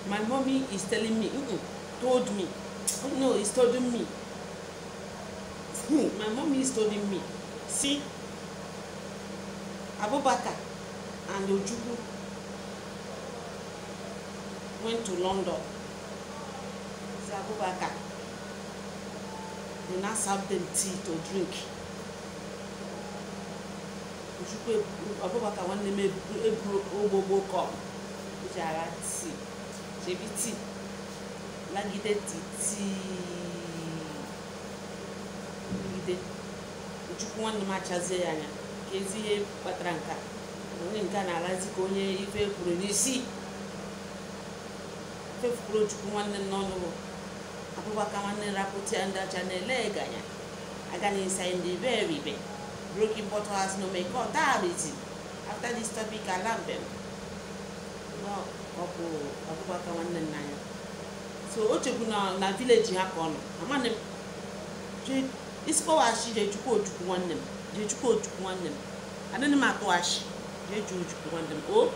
My mommy is telling me, told me. No, he's told me. My mommy is telling me. See, Abubakar and Ojukwu went to London. See, Abubakar, they now serve them tea to drink. Ojukwu, Abubakar want them a cup. Which are tea. Shebi tea. Lagide tea. Lagide. Ojukwu want them a chaze yanya. Kezi patranka. Onye nka na alazi ka onye ife kwuru n'isi. Ife kwuru Ojukwu want them n'ọnụ. Abubakar want them rapoti under channel eganya. Agani inside the very big. Broken bottle has no make or after this topic, I love them. No, Abubakar one and nine. So, Ocheku na village hakon. Amane, this power she de chuko chuku one them. Je chuko chuku one them. I don't know my wash. Je chuku one them. Oh.